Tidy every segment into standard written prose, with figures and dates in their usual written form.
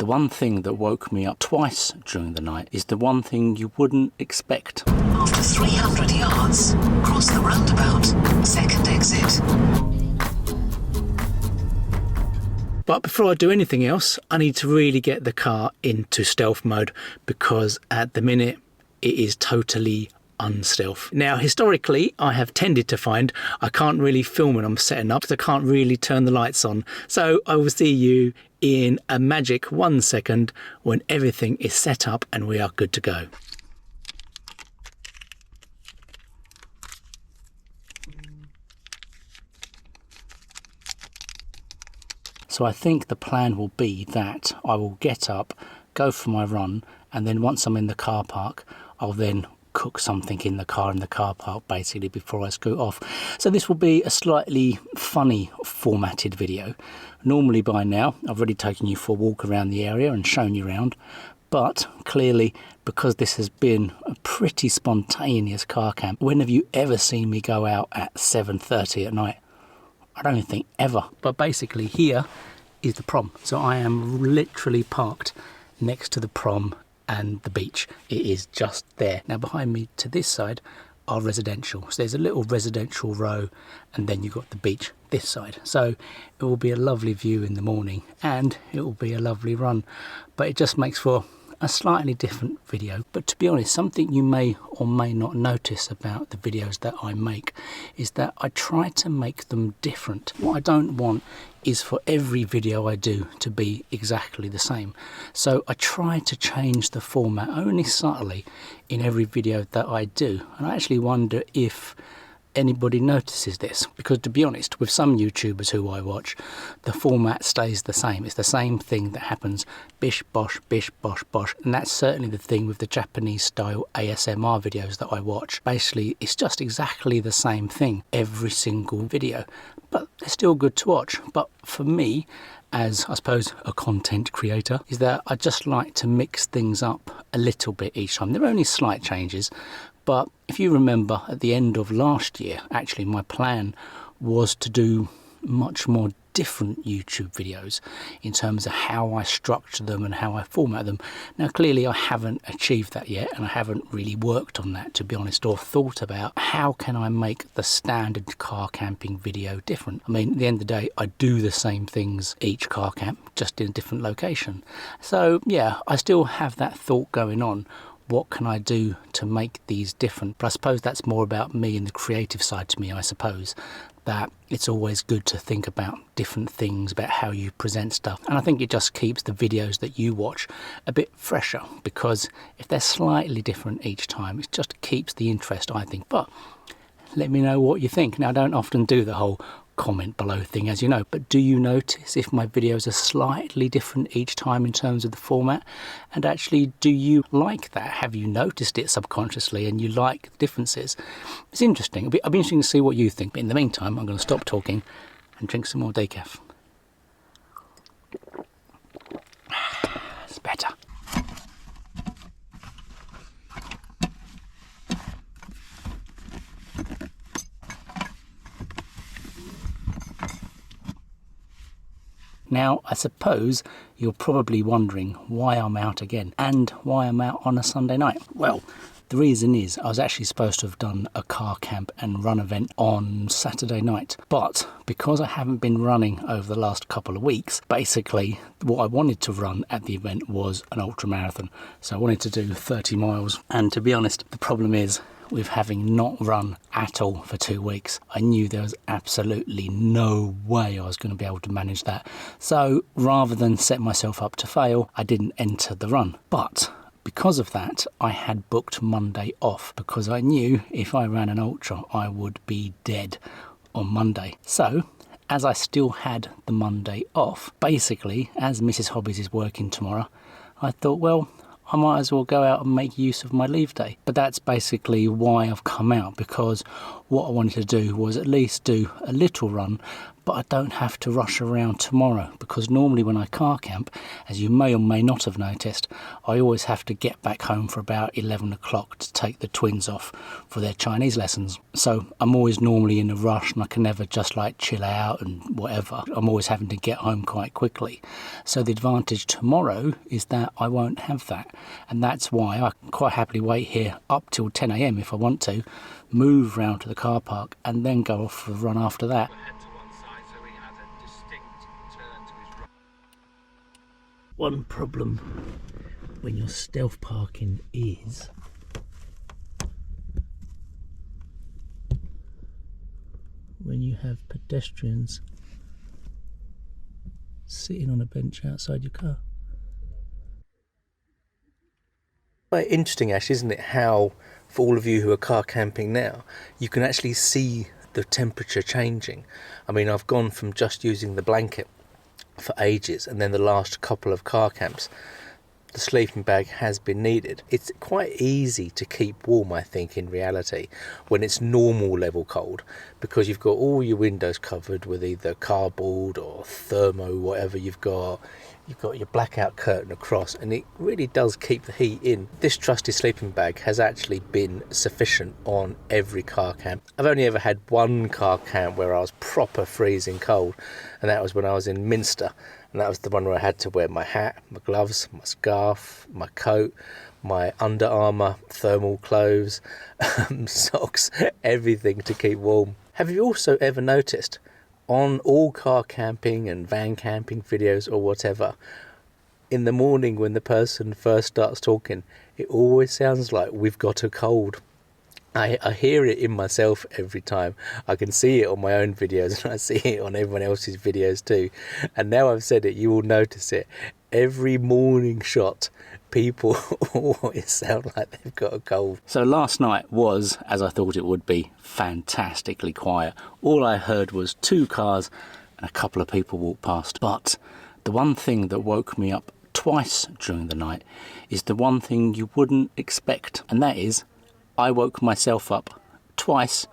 The one thing that woke me up twice during the night is the one thing you wouldn't expect. After 300 yards, cross the roundabout, second exit. But before I do anything else, I need to really get the car into stealth mode, because at the minute it is totally unstealth. Now, historically, I have tended to find I can't really film when I'm setting up, so I can't really turn the lights on. So I will see you in a magic 1 second when everything is set up and we are good to go. So I think the plan will be that I will get up, go for my run, and then once I'm in the car park, I'll then cook something in the car park basically before I scoot off. So this will be a slightly funny formatted video. Normally by now I've already taken you for a walk around the area and shown you around, but clearly because this has been a pretty spontaneous car camp, when have you ever seen me go out at 7:30 at night? I don't think ever. But basically here is the prom. So I am literally parked next to the prom and the beach. It is just there. Now behind me to this side are residential. So there's a little residential row and then you've got the beach this side. So it will be a lovely view in the morning and it will be a lovely run. But it just makes for a slightly different video. But to be honest, something you may or may not notice about the videos that I make is that I try to make them different. What I don't want is for every video I do to be exactly the same. So I try to change the format only subtly in every video that I do. And I actually wonder if anybody notices this, because to be honest, with some YouTubers who I watch, the format stays the same. It's the same thing that happens, bish bosh, and that's certainly the thing with the Japanese style ASMR videos that I watch. Basically it's just exactly the same thing every single video, but they're still good to watch. But for me, as I suppose a content creator, is that I just like to mix things up a little bit each time. There are only slight changes. But if you remember at the end of last year, actually my plan was to do much more different YouTube videos in terms of how I structure them and how I format them. Now clearly I haven't achieved that yet, and I haven't really worked on that, to be honest, or thought about how can I make the standard car camping video different. I mean, at the end of the day, I do the same things each car camp, just in a different location. So yeah, I still have that thought going on. What can I do to make these different? But I suppose that's more about me and the creative side to me, I suppose, that it's always good to think about different things, about how you present stuff. And I think it just keeps the videos that you watch a bit fresher, because if they're slightly different each time, it just keeps the interest, I think. But let me know what you think. Now, I don't often do the whole comment below thing, as you know, but do you notice if my videos are slightly different each time in terms of the format? And actually, do you like that? Have you noticed it subconsciously and you like the differences? It's interesting. I'll be interesting to see what you think. But in the meantime, I'm going to stop talking and drink some more decaf. It's better. Now, I suppose you're probably wondering why I'm out again and why I'm out on a Sunday night. Well, the reason is I was actually supposed to have done a car camp and run event on Saturday night. But because I haven't been running over the last couple of weeks, basically what I wanted to run at the event was an ultra marathon. So I wanted to do 30 miles. And to be honest, the problem is, with having not run at all for 2 weeks, I knew there was absolutely no way I was going to be able to manage that. So rather than set myself up to fail, I didn't enter the run. But because of that, I had booked Monday off, because I knew if I ran an ultra, I would be dead on Monday. So as I still had the Monday off, basically, as Mrs. Hobbies is working tomorrow, I thought, well, I might as well go out and make use of my leave day. But that's basically why I've come out, because what I wanted to do was at least do a little run, but I don't have to rush around tomorrow, because normally when I car camp, as you may or may not have noticed, I always have to get back home for about 11 o'clock to take the twins off for their Chinese lessons. So I'm always normally in a rush, and I can never just like chill out and whatever. I'm always having to get home quite quickly. So the advantage tomorrow is that I won't have that, and that's why I can quite happily wait here up till 10 a.m. if I want to, move round to the car park and then go off for a run after that. One problem when you're stealth parking is when you have pedestrians sitting on a bench outside your car. Quite interesting, Ash, isn't it, how for all of you who are car camping now, you can actually see the temperature changing. I mean, I've gone from just using the blanket for ages, and then the last couple of car camps, the sleeping bag has been needed. It's quite easy to keep warm, I think, in reality, when it's normal level cold, because you've got all your windows covered with either cardboard or thermo, whatever you've got your blackout curtain across, and it really does keep the heat in. This trusty sleeping bag has actually been sufficient on every car camp. I've only ever had one car camp where I was proper freezing cold, and that was when I was in Minster, and that was the one where I had to wear my hat, my gloves, my scarf, my coat, my Under Armour thermal clothes, socks, everything to keep warm. Have you also ever noticed, on all car camping and van camping videos or whatever, in the morning when the person first starts talking, it always sounds like we've got a cold. I hear it in myself every time. I can see it on my own videos, and I see it on everyone else's videos too. And now I've said it, you will notice it. Every morning shot, people always sound like they've got a cold. So last night was, as I thought it would be, fantastically quiet. All I heard was 2 cars and a couple of people walk past. But the one thing that woke me up twice during the night is the one thing you wouldn't expect, and that is I woke myself up twice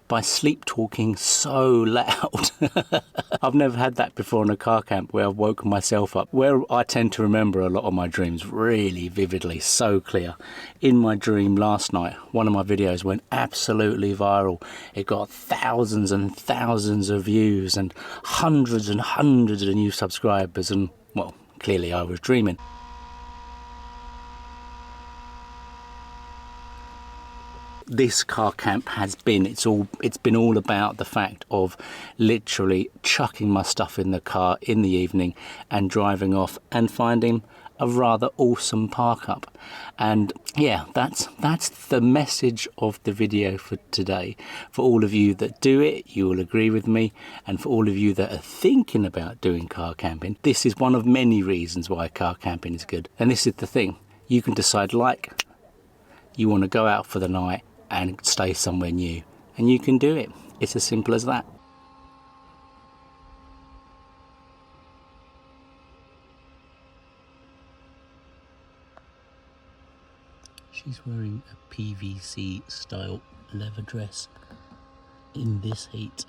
by sleep talking so loud. I've never had that before in a car camp where I've woken myself up, where I tend to remember a lot of my dreams really vividly, so clear. In my dream last night, one of my videos went absolutely viral. It got thousands and thousands of views and hundreds of new subscribers, and well, clearly I was dreaming. This car camp has been, it's been all about the fact of literally chucking my stuff in the car in the evening and driving off and finding a rather awesome park up. And yeah, that's the message of the video for today. For all of you that do it, you will agree with me, and for all of you that are thinking about doing car camping, this is one of many reasons why car camping is good. And this is the thing, you can decide, like, you want to go out for the night and stay somewhere new, and you can do it. It's as simple as that. She's wearing a PVC style leather dress in this heat.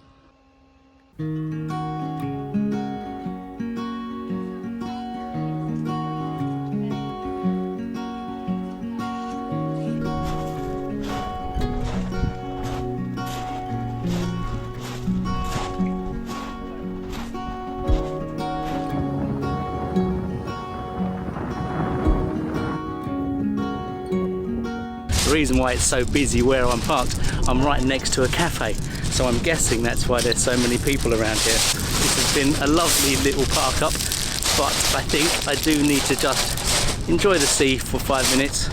The reason why it's so busy where I'm parked, I'm right next to a cafe, so I'm guessing that's why there's so many people around here. This has been a lovely little park up, but I think I do need to just enjoy the sea for 5 minutes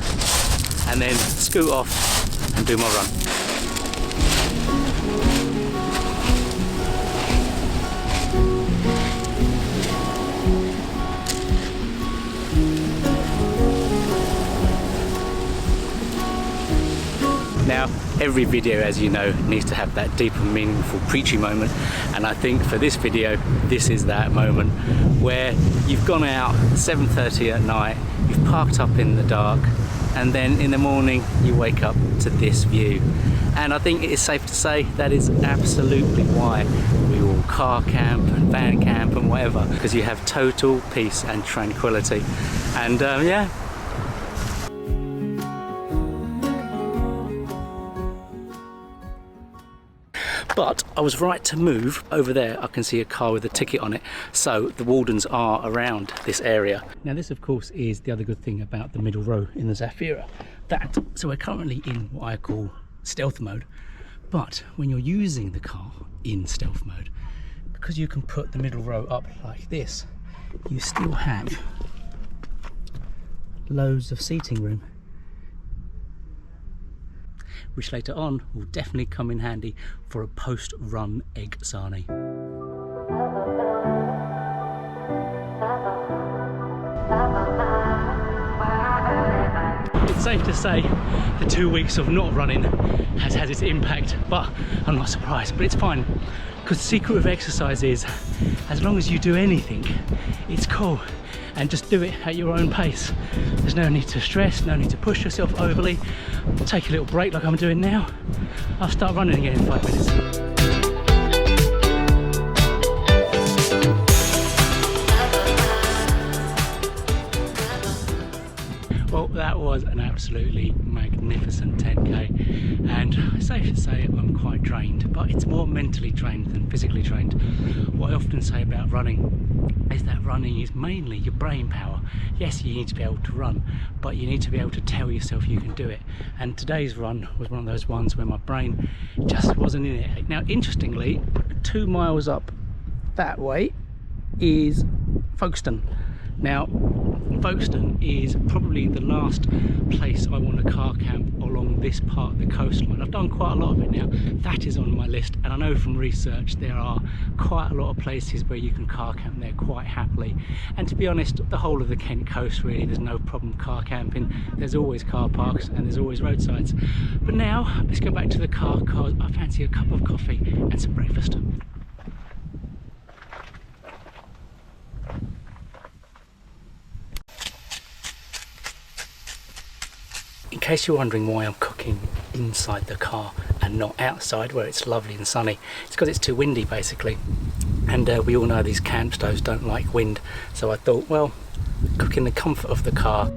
and then scoot off and do my run. Now, every video, as you know, needs to have that deep and meaningful preachy moment, and I think for this video, this is that moment where you've gone out 7:30 at night, you've parked up in the dark, and then in the morning you wake up to this view. And I think it is safe to say that is absolutely why we all car camp and van camp and whatever, because you have total peace and tranquility. And yeah. But I was right to move. Over there I can see a car with a ticket on it, so the wardens are around this area. Now this of course is the other good thing about the middle row in the Zafira, so we're currently in what I call stealth mode, but when you're using the car in stealth mode, because you can put the middle row up like this, you still have loads of seating room, which later on will definitely come in handy for a post-run egg sarnie. It's safe to say the 2 weeks of not running has had its impact, but I'm not surprised. But it's fine, because the secret of exercise is, as long as you do anything, it's cool. And just do it at your own pace. There's no need to stress, no need to push yourself overly. Take a little break like I'm doing now. I'll start running again in 5 minutes. Well, that was an absolutely magnificent 10k, and it's safe to say I'm quite drained, but it's more mentally drained than physically drained. What I often say about running is that running is mainly your brain power. Yes, you need to be able to run, but you need to be able to tell yourself you can do it. And today's run was one of those ones where my brain just wasn't in it. Now, interestingly, 2 miles up that way is Folkestone. Now, Folkestone is probably the last place I want to car camp along this part of the coastline. I've done quite a lot of it now. That is on my list, and I know from research there are quite a lot of places where you can car camp there quite happily. And to be honest, the whole of the Kent coast really, there's no problem car camping. There's always car parks and there's always roadsides. But now, let's go back to the car because I fancy a cup of coffee and some breakfast. In case you're wondering why I'm cooking inside the car and not outside where it's lovely and sunny, it's because it's too windy basically. And we all know these camp stoves don't like wind, so I thought, well, cook in the comfort of the car.